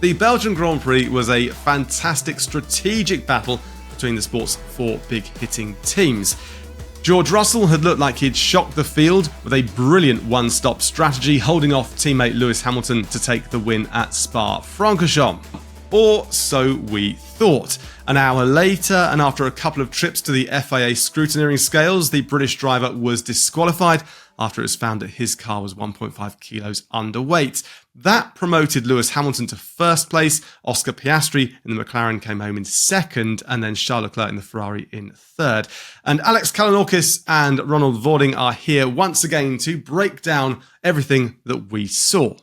The Belgian Grand Prix was a fantastic strategic battle between the sport's four big-hitting teams. George Russell had looked like he'd shocked the field with a brilliant one-stop strategy, holding off teammate Lewis Hamilton to take the win at Spa-Francorchamps. Or so we thought. An hour later, and after a couple of trips to the FIA scrutineering scales, the British driver was disqualified after it was found that his car was 1.5 kilos underweight. That promoted Lewis Hamilton to first place, Oscar Piastri in the McLaren came home in second, and then Charles Leclerc in the Ferrari in third. And Alex Kalinauckas and Ronald Vording are here once again to break down everything that we saw.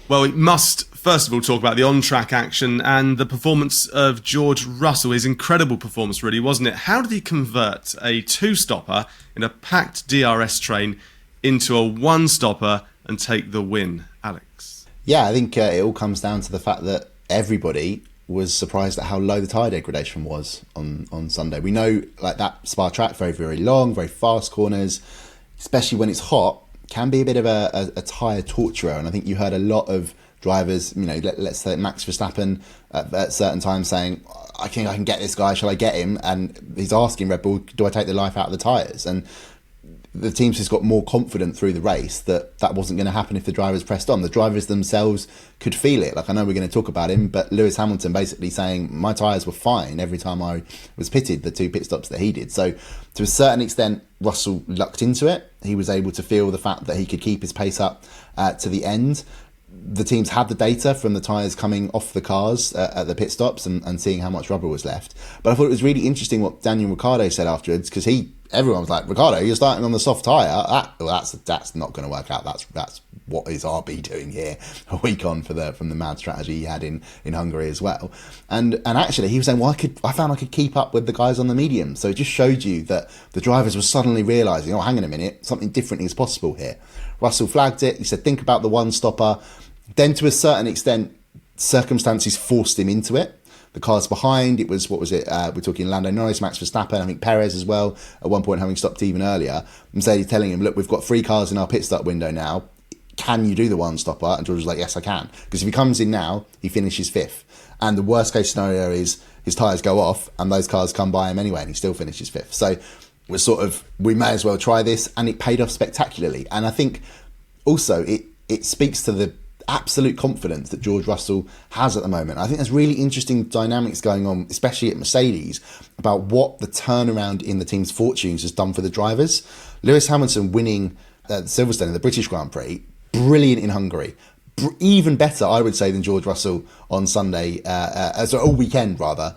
Well, we must first of all talk about the on-track action and the performance of George Russell. His incredible performance, really, wasn't it? How did he convert a two-stopper in a packed DRS train into a one-stopper and take the win, Alex? Yeah, I think it all comes down to the fact that everybody was surprised at how low the tyre degradation was on Sunday. We know like that Spa track, very, very long, very fast corners, especially when it's hot, can be a bit of a tyre torturer. And I think you heard a lot of drivers, let's say Max Verstappen at certain times saying, I can get this guy, shall I get him? And he's asking Red Bull, do I take the life out of the tyres? And the teams just got more confident through the race that wasn't going to happen if the drivers pressed on. The drivers themselves could feel it. Like, I know we're going to talk about him, but Lewis Hamilton basically saying my tyres were fine every time I was pitted, the two pit stops that he did. So to a certain extent, Russell lucked into it. He was able to feel the fact that he could keep his pace up to the end. The teams had the data from the tyres coming off the cars at the pit stops and seeing how much rubber was left. But I thought it was really interesting what Daniel Ricciardo said afterwards, because everyone was like, Ricciardo, you're starting on the soft tyre. That's not going to work out. That's what is RB doing here a week on from the mad strategy he had in Hungary as well. And actually he was saying, well, I found I could keep up with the guys on the medium. So it just showed you that the drivers were suddenly realising, oh, hang on a minute, something different is possible here. Russell flagged it. He said, think about the one stopper. Then to a certain extent, circumstances forced him into it. The cars behind, it was, we're talking Lando Norris, Max Verstappen, I think Perez as well, at one point having stopped even earlier. Mercedes telling him, look, we've got 3 cars in our pit stop window now. Can you do the one stopper? And George was like, yes, I can. Because if he comes in now, he finishes 5th. And the worst case scenario is his tyres go off and those cars come by him anyway and he still finishes 5th. So we may as well try this, and it paid off spectacularly. And I think also it speaks to the absolute confidence that George Russell has at the moment. I think there's really interesting dynamics going on, especially at Mercedes, about what the turnaround in the team's fortunes has done for the drivers. Lewis Hamilton winning Silverstone in the British Grand Prix, brilliant in Hungary. Even better, I would say, than George Russell on Sunday, all weekend rather,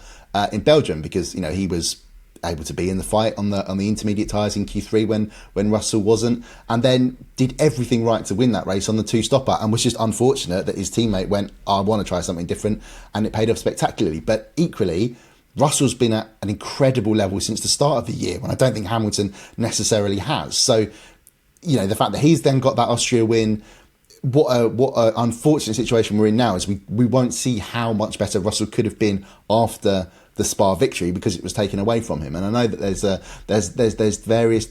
in Belgium, because he was able to be in the fight on the intermediate tyres in Q3 when Russell wasn't, and then did everything right to win that race on the two-stopper, and was just unfortunate that his teammate went, I want to try something different, and it paid off spectacularly. But equally, Russell's been at an incredible level since the start of the year, when I don't think Hamilton necessarily has. So, the fact that he's then got that Austria win, what a unfortunate situation we're in now is we won't see how much better Russell could have been after the Spa victory, because it was taken away from him. And I know that there's various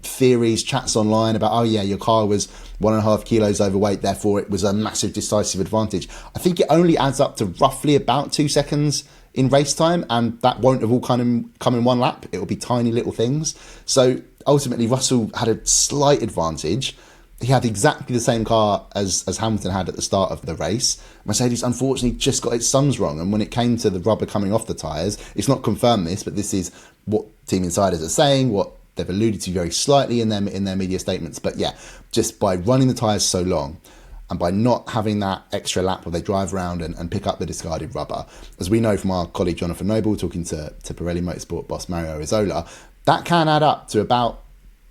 theories, chats online about, oh yeah, your car was 1.5 kilos overweight, therefore it was a massive decisive advantage. I think it only adds up to roughly about 2 seconds in race time, and that won't have all come in one lap. It will be tiny little things. So ultimately Russell had a slight advantage. He had exactly the same car as Hamilton had at the start of the race. Mercedes unfortunately just got its sums wrong, and when it came to the rubber coming off the tyres, it's not confirmed this, but this is what team insiders are saying, what they've alluded to very slightly in their media statements. But yeah, just by running the tyres so long, and by not having that extra lap where they drive around and pick up the discarded rubber, as we know from our colleague Jonathan Noble talking to Pirelli Motorsport boss Mario Rizzola, that can add up to about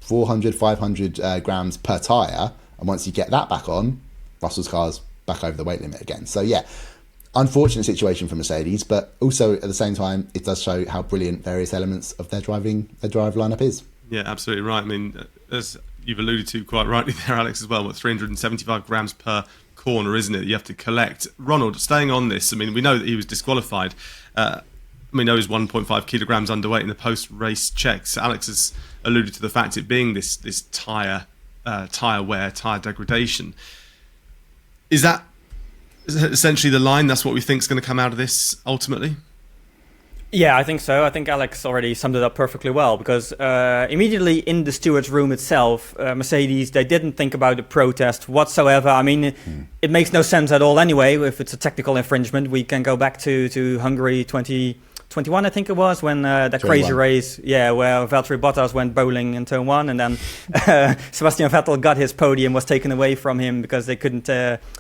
400, 500 grams per tyre. And once you get that back on, Russell's car's back over the weight limit again. So yeah, unfortunate situation for Mercedes, but also at the same time, it does show how brilliant various elements of their drive lineup is. Yeah, absolutely right. I mean, as you've alluded to quite rightly there, Alex, as well, 375 grams per corner, isn't it? You have to collect. Ronald, staying on this, I mean, we know that he was disqualified. We know he was 1.5 kilograms underweight in the post-race checks. Alex has alluded to the fact it being this tyre wear, tyre degradation. Is that essentially the line? That's what we think is going to come out of this ultimately? Yeah, I think so. I think Alex already summed it up perfectly well, because immediately in the stewards' room itself, Mercedes, they didn't think about the protest whatsoever. I mean, it makes no sense at all anyway. If it's a technical infringement, we can go back to Hungary 2021, I think it was, when that crazy race, where Valtteri Bottas went bowling in turn 1, and then Sebastian Vettel got his podium, was taken away from him because they couldn't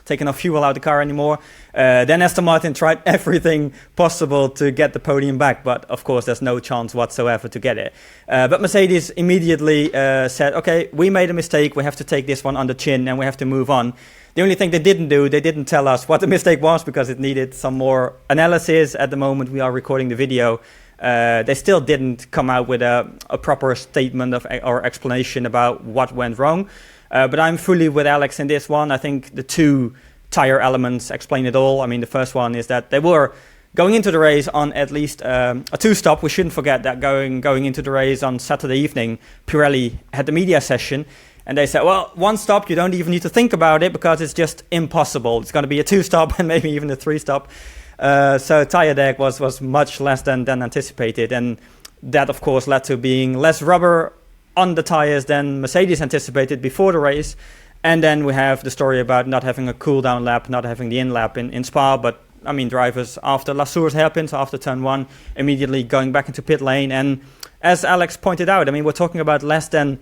take enough fuel out of the car anymore. Then Aston Martin tried everything possible to get the podium back, but of course there's no chance whatsoever to get it. But Mercedes immediately said, okay, we made a mistake, we have to take this one on the chin and we have to move on. The only thing they didn't do, they didn't tell us what the mistake was, because it needed some more analysis. At the moment we are recording the video, they still didn't come out with a proper statement or explanation about what went wrong. But I'm fully with Alex in this one. I think the 2 tire elements explain it all. I mean, the first one is that they were going into the race on at least a 2-stop. We shouldn't forget that going into the race on Saturday evening, Pirelli had the media session. And they said, well, 1 stop, you don't even need to think about it because it's just impossible. It's going to be a 2-stop and maybe even a 3-stop. So tire deck was much less than anticipated. And that, of course, led to being less rubber on the tires than Mercedes anticipated before the race. And then we have the story about not having a cool down lap, not having the in lap in Spa. But, I mean, drivers after Lassour's hairpin, so after turn 1, immediately going back into pit lane. And as Alex pointed out, I mean, we're talking about less than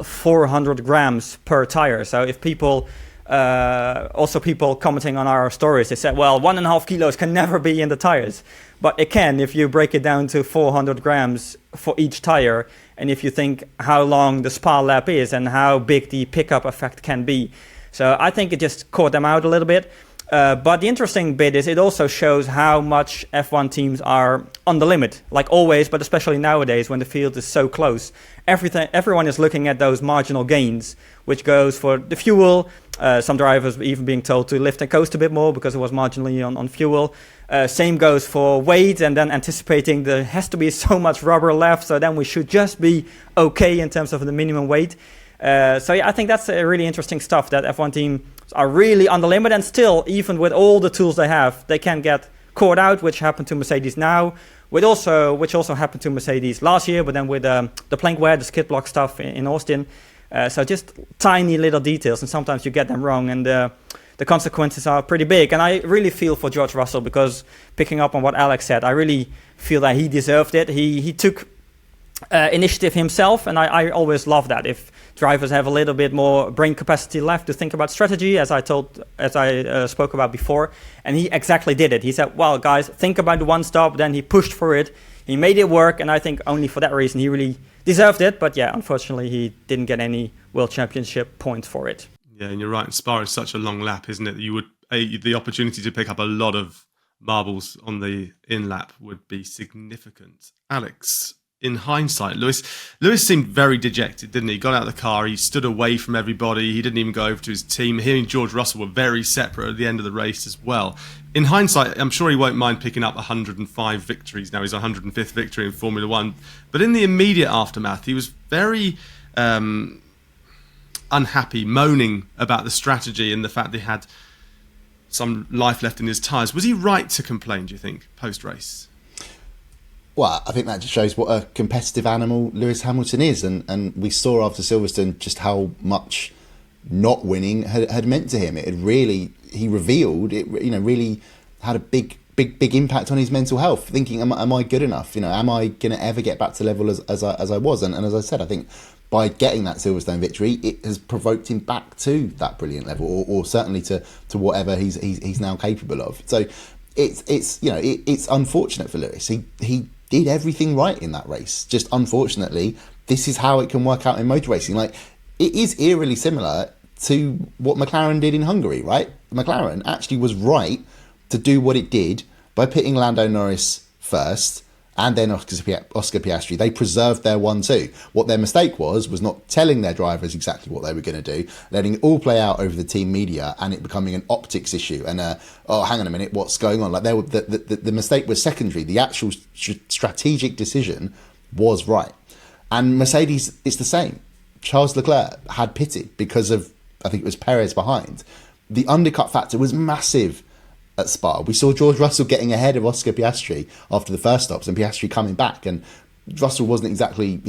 400 grams per tire. So if people commenting on our stories, they said, well, 1.5 kilos can never be in the tires, but it can if you break it down to 400 grams for each tire. And if you think how long the Spa lap is and how big the pickup effect can be. So I think it just caught them out a little bit. But the interesting bit is it also shows how much F1 teams are on the limit, like always, but especially nowadays when the field is so close. Everyone is looking at those marginal gains, which goes for the fuel. Some drivers even being told to lift and coast a bit more because it was marginally on fuel. Same goes for weight, and then anticipating there has to be so much rubber left, so then we should just be okay in terms of the minimum weight. So yeah, I think that's really interesting stuff, that F1 teams are really on the limit, and still, even with all the tools they have, they can get caught out, which happened to Mercedes now, which also happened to Mercedes last year, but then with the plank wear, the skid block stuff in Austin. So just tiny little details, and sometimes you get them wrong, and the consequences are pretty big. And I really feel for George Russell, because picking up on what Alex said, I really feel that he deserved it. He took initiative himself, and I always love that. If drivers have a little bit more brain capacity left to think about strategy, as I spoke about before, and he exactly did it. He said, well, guys, think about the 1 stop, then he pushed for it, he made it work, and I think only for that reason he really deserved it. But yeah, unfortunately he didn't get any World Championship points for it. Yeah, and you're right, Spa is such a long lap, isn't it, that you would the opportunity to pick up a lot of marbles on the in lap would be significant. Alex, in hindsight, Lewis seemed very dejected, didn't he? He got out of the car, he stood away from everybody, he didn't even go over to his team. He and George Russell were very separate at the end of the race as well. In hindsight, I'm sure he won't mind picking up 105 victories now. He's 105th victory in Formula One. But in the immediate aftermath, he was very unhappy, moaning about the strategy and the fact that he had some life left in his tyres. Was he right to complain, do you think, post-race? Well, I think that just shows what a competitive animal Lewis Hamilton is, and we saw after Silverstone just how much not winning had meant to him. He revealed it. Really had a big impact on his mental health. Thinking, am I good enough? Am I going to ever get back to level as I was? And as I said, I think by getting that Silverstone victory, it has provoked him back to that brilliant level, or certainly to whatever he's now capable of. So it's unfortunate for Lewis. He did everything right in that race. Just unfortunately, this is how it can work out in motor racing. Like, it is eerily similar to what McLaren did in Hungary, right? McLaren actually was right to do what it did by pitting Lando Norris first and then Oscar Piastri. They preserved their 1-2. What their mistake was not telling their drivers exactly what they were going to do, letting it all play out over the team media and it becoming an optics issue. And, hang on a minute, what's going on? Like, the mistake was secondary. The actual strategic decision was right. And Mercedes, it's the same. Charles Leclerc had pitted because of, I think it was Perez behind. The undercut factor was massive at Spa. We saw George Russell getting ahead of Oscar Piastri after the first stops, and Piastri coming back, and Russell wasn't exactly,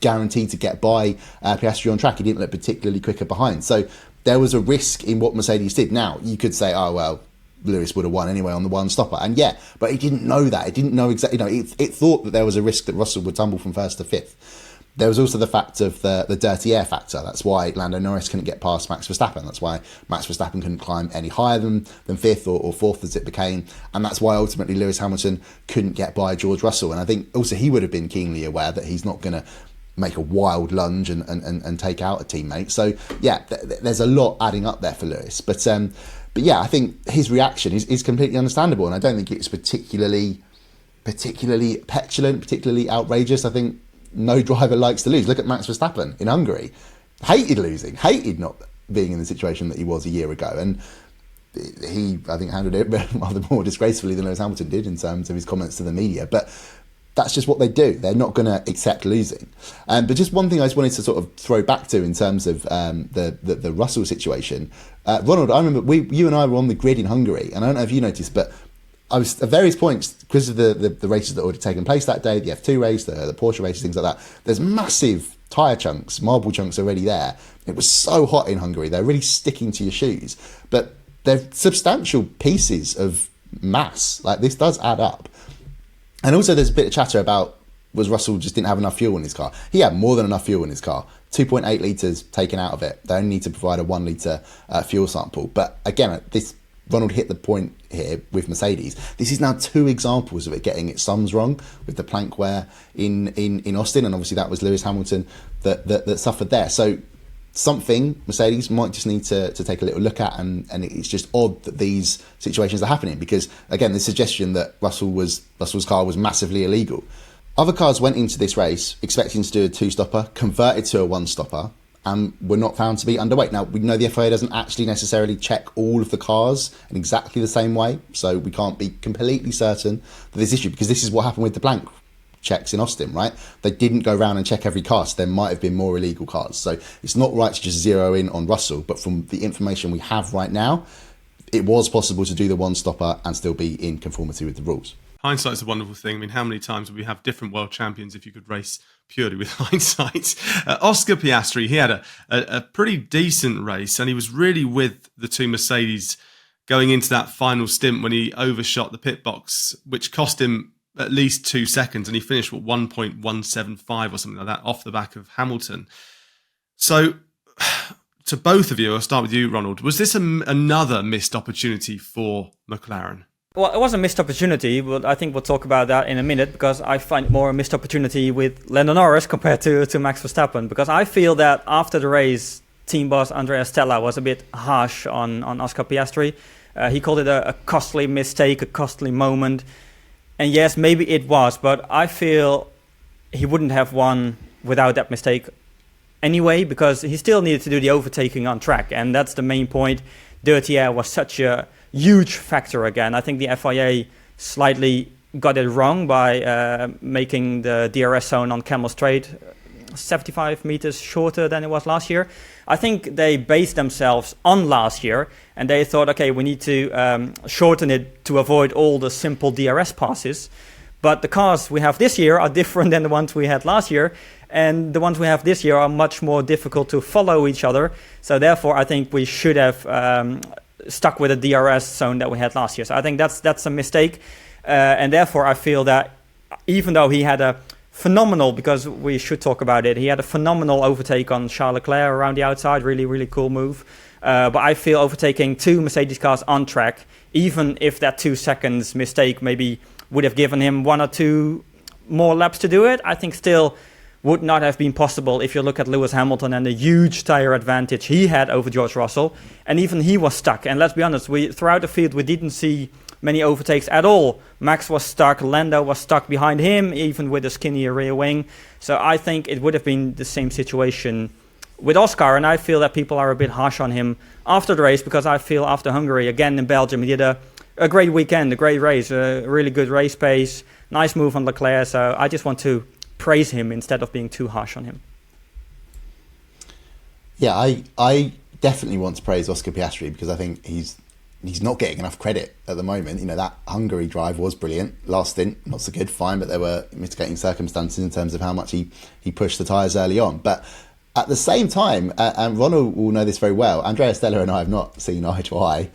guaranteed to get by Piastri on track. He didn't look particularly quicker behind. So there was a risk in what Mercedes did. Now, you could say, oh, well, Lewis would have won anyway on the one stopper. And yeah, but he didn't know that. It didn't know exactly, it thought that there was a risk that Russell would tumble from first to fifth. There was also the fact of the dirty air factor. That's why Lando Norris couldn't get past Max Verstappen. That's why Max Verstappen couldn't climb any higher than fifth or fourth as it became. And that's why ultimately Lewis Hamilton couldn't get by George Russell. And I think also he would have been keenly aware that he's not going to make a wild lunge and take out a teammate. So yeah, there's a lot adding up there for Lewis. But yeah, I think his reaction is completely understandable. And I don't think it's particularly petulant, particularly outrageous. I think no driver likes to lose. Look at Max Verstappen in Hungary. Hated losing, hated not being in the situation that he was a year ago. And he, I think, handled it rather more disgracefully than Lewis Hamilton did in terms of his comments to the media. But that's just what they do. They're not going to accept losing. But just one thing I just wanted to sort of throw back to in terms of the Russell situation. Ronald, I remember you and I were on the grid in Hungary, and I don't know if you noticed, but I was at various points, because of the races that had already taken place that day, the F2 race, the Porsche races, things like that, there's massive tyre chunks, marble chunks already there. It was so hot in Hungary. They're really sticking to your shoes. But they're substantial pieces of mass. Like, this does add up. And also there's a bit of chatter about, was Russell just didn't have enough fuel in his car? He had more than enough fuel in his car. 2.8 litres taken out of it. They only need to provide a 1 litre fuel sample. But again, Ronald hit the point here with Mercedes. This is now 2 examples of it getting its sums wrong with the plank wear in Austin, and obviously that was Lewis Hamilton that suffered there. So something Mercedes might just need to take a little look at, and it's just odd that these situations are happening, because again, the suggestion that Russell's car was massively illegal. Other cars went into this race expecting to do a 2-stopper, converted to a 1-stopper, and were not found to be underweight. Now, we know the FIA doesn't actually necessarily check all of the cars in exactly the same way, so we can't be completely certain that this issue, because this is what happened with the blank checks in Austin, right? They didn't go around and check every car, so there might have been more illegal cars. So it's not right to just zero in on Russell, but from the information we have right now, it was possible to do the 1-stopper and still be in conformity with the rules. Hindsight's a wonderful thing. I mean, how many times would we have different world champions if you could race purely with hindsight? Oscar Piastri, he had a pretty decent race, and he was really with the 2 Mercedes going into that final stint when he overshot the pit box, which cost him at least 2 seconds, and he finished with 1.175 or something like that off the back of Hamilton. So to both of you, I'll start with you, Ronald. Was this another missed opportunity for McLaren? Well, it was a missed opportunity, but I think we'll talk about that in a minute, because I find more a missed opportunity with Lando Norris compared to Max Verstappen, because I feel that after the race, team boss Andrea Stella was a bit harsh on Oscar Piastri. He called it a costly mistake, a costly moment. And yes, maybe it was, but I feel he wouldn't have won without that mistake anyway, because he still needed to do the overtaking on track. And that's the main point. Dirty air was such a huge factor again. I think the FIA slightly got it wrong by making the DRS zone on Camel Straight 75 meters shorter than it was last year. I think they based themselves on last year, and they thought, okay, we need to shorten it to avoid all the simple DRS passes. But the cars we have this year are different than the ones we had last year, and the ones we have this year are much more difficult to follow each other. So therefore, I think we should have stuck with the DRS zone that we had last year. So I think that's a mistake, and therefore I feel that even though he had a phenomenal, because we should talk about it, he had a phenomenal overtake on Charles Leclerc around the outside, really cool move. But I feel overtaking 2 Mercedes cars on track, even if that 2 seconds mistake maybe would have given him 1 or 2 more laps to do it, I think still would not have been possible if you look at Lewis Hamilton and the huge tyre advantage he had over George Russell. And even he was stuck. And let's be honest, throughout the field we didn't see many overtakes at all. Max was stuck, Lando was stuck behind him, even with a skinnier rear wing. So I think it would have been the same situation with Oscar, and I feel that people are a bit harsh on him after the race, because I feel after Hungary, again in Belgium, he did a great weekend, a great race, a really good race pace, nice move on Leclerc. So I just want to praise him instead of being too harsh on him. Yeah, I definitely want to praise Oscar Piastri, because I think he's he's not getting enough credit at the moment. You know, that Hungary drive was brilliant. Last stint, not so good, fine, but there were mitigating circumstances in terms of how much he pushed the tyres early on. But at the same time, and Ronald will know this very well, Andrea Stella and I have not seen eye to eye,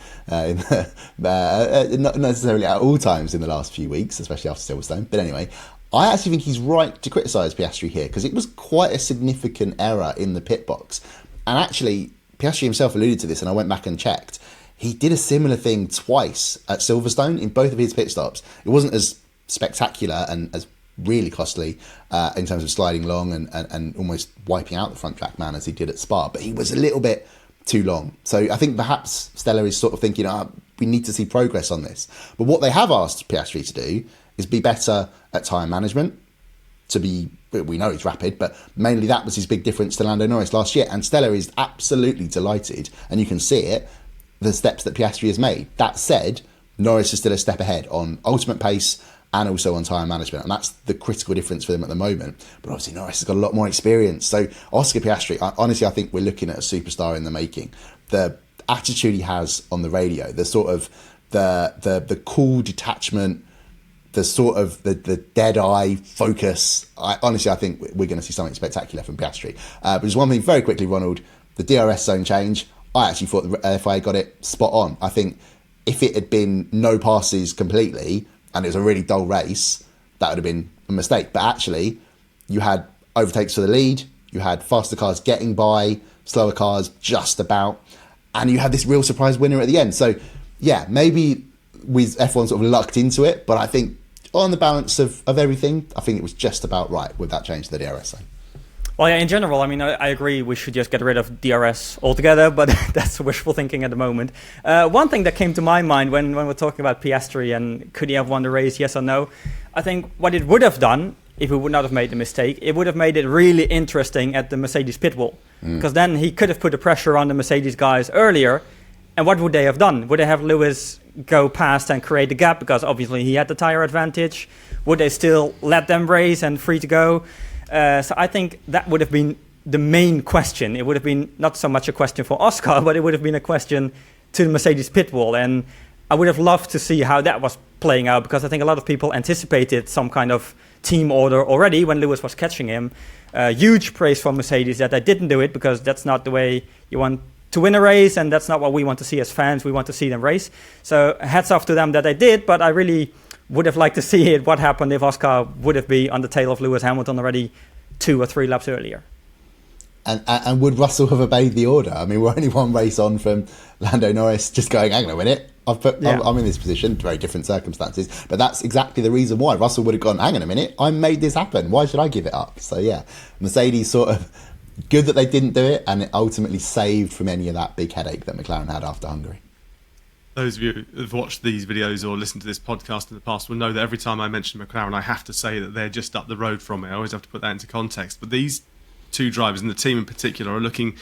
not necessarily at all times in the last few weeks, especially after Silverstone. But anyway, I actually think he's right to criticise Piastri here, because it was quite a significant error in the pit box. And actually, Piastri himself alluded to this, and I went back and checked. He did a similar thing twice at Silverstone in both of his pit stops. It wasn't as spectacular and as really costly in terms of sliding long and almost wiping out the front track man as he did at Spa, but he was a little bit too long. So I think perhaps Stella is sort of thinking, we need to see progress on this. But what they have asked Piastri to do is be better at tyre management, we know he's rapid, but mainly that was his big difference to Lando Norris last year. And Stella is absolutely delighted, and you can see it, the steps that Piastri has made. That said, Norris is still a step ahead on ultimate pace and also on tyre management, and that's the critical difference for them at the moment. But obviously Norris has got a lot more experience. So Oscar Piastri, honestly, I think we're looking at a superstar in the making. The attitude he has on the radio, the sort of the cool detachment, the sort of the dead eye focus. Honestly, I think we're going to see something spectacular from Piastri. But there's one thing very quickly, Ronald, the DRS zone change. I actually thought the FIA got it spot on. I think if it had been no passes completely and it was a really dull race, that would have been a mistake. But actually, you had overtakes for the lead, you had faster cars getting by, slower cars just about, and you had this real surprise winner at the end. So, yeah, maybe with F1 sort of lucked into it, but I think on the balance of everything, I think it was just about right with that change to the DRS zone. Well, yeah, in general, I mean, I agree we should just get rid of DRS altogether, but that's wishful thinking at the moment. One thing that came to my mind when we're talking about Piastri and could he have won the race, yes or no, I think what it would have done, if he would not have made the mistake, it would have made it really interesting at the Mercedes pit wall. Because then he could have put the pressure on the Mercedes guys earlier, and what would they have done? Would they have Lewis go past and create the gap, because obviously he had the tyre advantage? Would they still let them race and free to go? So I think that would have been the main question. It would have been not so much a question for Oscar, but it would have been a question to the Mercedes pit wall. And I would have loved to see how that was playing out, because I think a lot of people anticipated some kind of team order already when Lewis was catching him. Huge praise for Mercedes that they didn't do it, because that's not the way you want to win a race, and that's not what we want to see as fans. We want to see them race. So hats off to them that they did, but I really would have liked to see it, what happened if Oscar would have been on the tail of Lewis Hamilton already 2 or 3 laps earlier. And would Russell have obeyed the order? I mean, we're only one race on from Lando Norris just going, hang on a minute, I'm in this position, very different circumstances, but that's exactly the reason why. Russell would have gone, hang on a minute, I made this happen, why should I give it up? So yeah, Mercedes sort of, good that they didn't do it, and it ultimately saved from any of that big headache that McLaren had after Hungary. Those of you who've watched these videos or listened to this podcast in the past will know that every time I mention McLaren, I have to say that they're just up the road from me. I always have to put that into context. But these two drivers, and the team in particular, are looking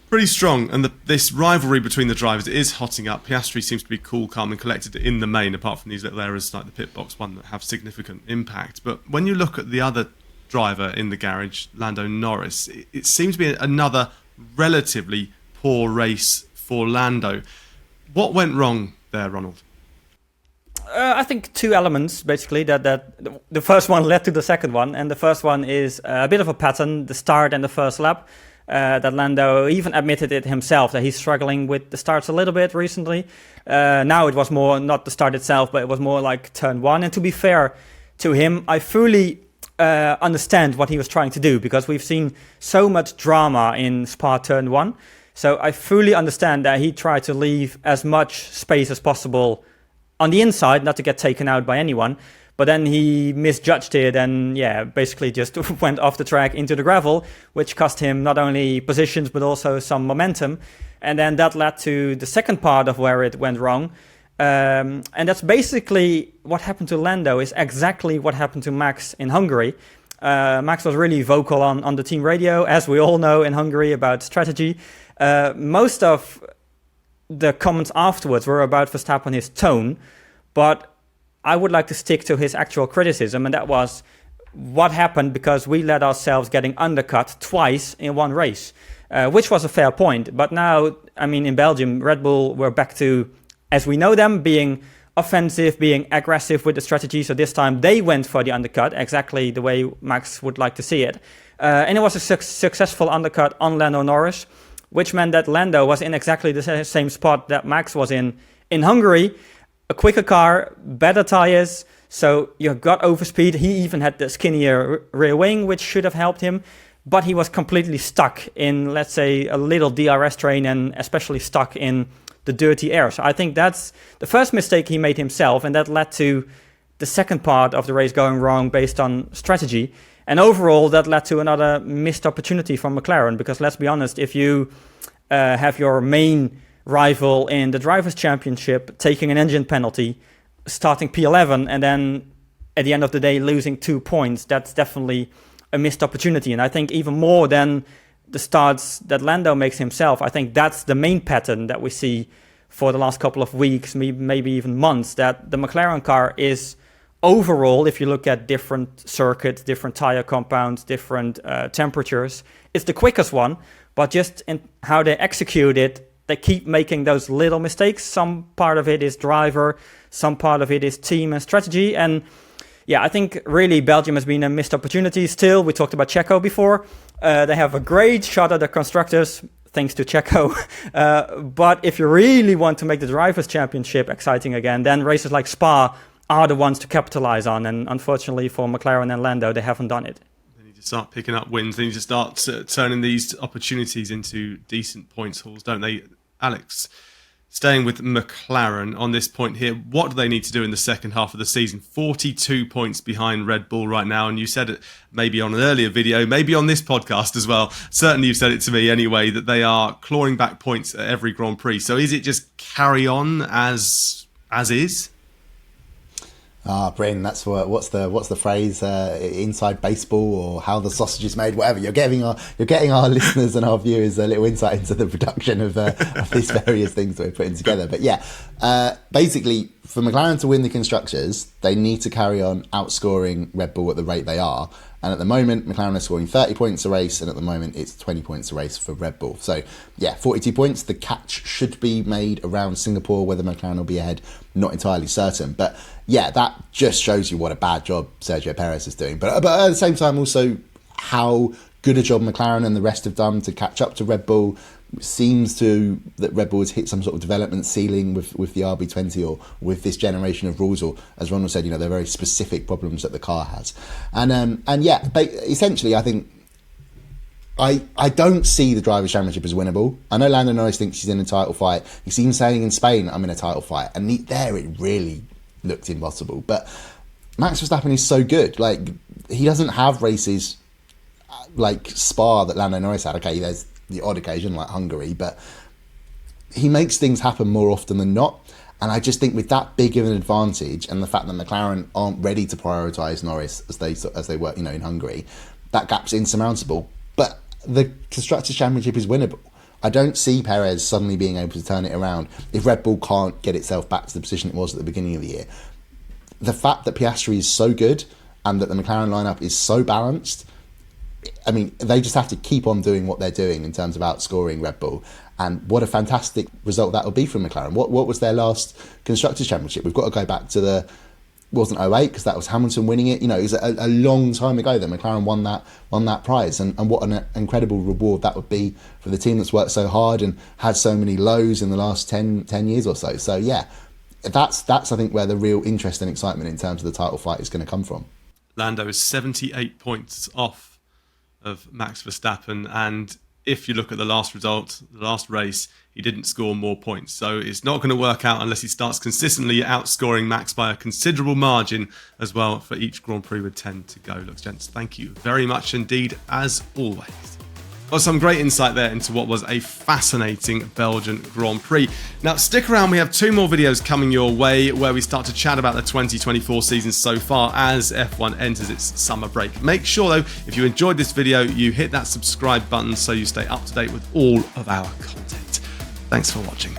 pretty strong. And this rivalry between the drivers is hotting up. Piastri seems to be cool, calm and collected in the main, apart from these little errors like the pit box one that have significant impact. But when you look at the other driver in the garage, Lando Norris, it seems to be another relatively poor race for Lando. What went wrong there, Ronald? I think 2 elements, basically, that the first one led to the second one. And the first one is a bit of a pattern, the start and the first lap. That Lando even admitted it himself, that he's struggling with the starts a little bit recently. Now it was more not the start itself, but it was more like turn 1. And to be fair to him, I fully understand what he was trying to do, because we've seen so much drama in Spa turn 1. So I fully understand that he tried to leave as much space as possible on the inside, not to get taken out by anyone. But then he misjudged it and, basically just went off the track into the gravel, which cost him not only positions, but also some momentum. And then that led to the second part of where it went wrong. And that's basically what happened to Lando, is exactly what happened to Max in Hungary. Max was really vocal on the team radio, as we all know in Hungary, about strategy. Most of the comments afterwards were about Verstappen, his tone, but I would like to stick to his actual criticism, and that was what happened because we let ourselves getting undercut twice in one race, which was a fair point. But now, I mean, in Belgium, Red Bull were back to as we know them, being offensive, being aggressive with the strategy. So this time they went for the undercut, exactly the way Max would like to see it. And it was a successful undercut on Lando Norris, which meant that Lando was in exactly the same spot that Max was in Hungary. A quicker car, better tires, so you got overspeed. He even had the skinnier rear wing, which should have helped him. But he was completely stuck in, let's say, a little DRS train, and especially stuck in the dirty air. So I think that's the first mistake he made himself, and that led to the second part of the race going wrong based on strategy. And overall, that led to another missed opportunity from McLaren, because let's be honest, if you have your main rival in the Drivers' Championship taking an engine penalty, starting P11, and then at the end of the day losing 2 points, that's definitely a missed opportunity. And I think even more than the starts that Lando makes himself, I think that's the main pattern that we see for the last couple of weeks, maybe even months, that the McLaren car is overall, if you look at different circuits, different tire compounds, different temperatures, it's the quickest one, but just in how they execute it, they keep making those little mistakes. Some part of it is driver, some part of it is team and strategy. And yeah, I think really Belgium has been a missed opportunity still. We talked about Checo before. They have a great shot at the constructors, thanks to Checo. But if you really want to make the Drivers' Championship exciting again, then races like Spa are the ones to capitalize on. And unfortunately for McLaren and Lando, they haven't done it. They need to start picking up wins. They need to start turning these opportunities into decent points hauls, don't they? Alex, staying with McLaren on this point here, what do they need to do in the second half of the season? 42 points behind Red Bull right now, and you said it maybe on an earlier video, maybe on this podcast as well. Certainly you've said it to me anyway, that they are clawing back points at every Grand Prix. So is it just carry on as is? Bryn, that's what's the phrase? Inside baseball, or how the sausage is made, whatever. You're getting our listeners and our viewers a little insight into the production of these various things that we're putting together. But yeah, basically, for McLaren to win the constructors, they need to carry on outscoring Red Bull at the rate they are. And at the moment, McLaren are scoring 30 points a race, and at the moment it's 20 points a race for Red Bull. So yeah, 42 points. The catch should be made around Singapore, whether McLaren will be ahead, not entirely certain. But yeah, that just shows you what a bad job Sergio Perez is doing. But at the same time, also how good a job McLaren and the rest have done to catch up to Red Bull. Seems to that Red Bull has hit some sort of development ceiling with the RB20 or with this generation of rules, or as Ronald said, they're very specific problems that the car has. And yeah, essentially, I think I don't see the Drivers' Championship as winnable. I know Lando Norris thinks he's in a title fight. He seems saying in Spain, I'm in a title fight, and there it really looked impossible. But Max Verstappen is so good. Like, he doesn't have races like Spa that Lando Norris had. Okay, there's the odd occasion like Hungary, but he makes things happen more often than not. And I just think with that big of an advantage, and the fact that McLaren aren't ready to prioritise Norris as they were, in Hungary, that gap's insurmountable. But the Constructors' Championship is winnable. I don't see Perez suddenly being able to turn it around if Red Bull can't get itself back to the position it was at the beginning of the year. The fact that Piastri is so good and that the McLaren lineup is so balanced, I mean, they just have to keep on doing what they're doing in terms of outscoring Red Bull. And what a fantastic result that will be from McLaren. What was their last Constructors' Championship? We've got to go back to wasn't 08, because that was Hamilton winning it. It was a long time ago that McLaren won that prize. And what an incredible reward that would be for the team that's worked so hard and had so many lows in the last 10 years or so. So yeah, that's I think where the real interest and excitement in terms of the title fight is going to come from. Lando is 78 points off of Max Verstappen, and if you look at the last result, the last race, he didn't score more points. So it's not going to work out unless he starts consistently outscoring Max by a considerable margin as well for each Grand Prix with 10 to go. Look, gents, thank you very much indeed, as always. Well, some great insight there into what was a fascinating Belgian Grand Prix. Now, stick around. We have 2 more videos coming your way where we start to chat about the 2024 season so far as F1 enters its summer break. Make sure, though, if you enjoyed this video, you hit that subscribe button so you stay up to date with all of our content. Thanks for watching.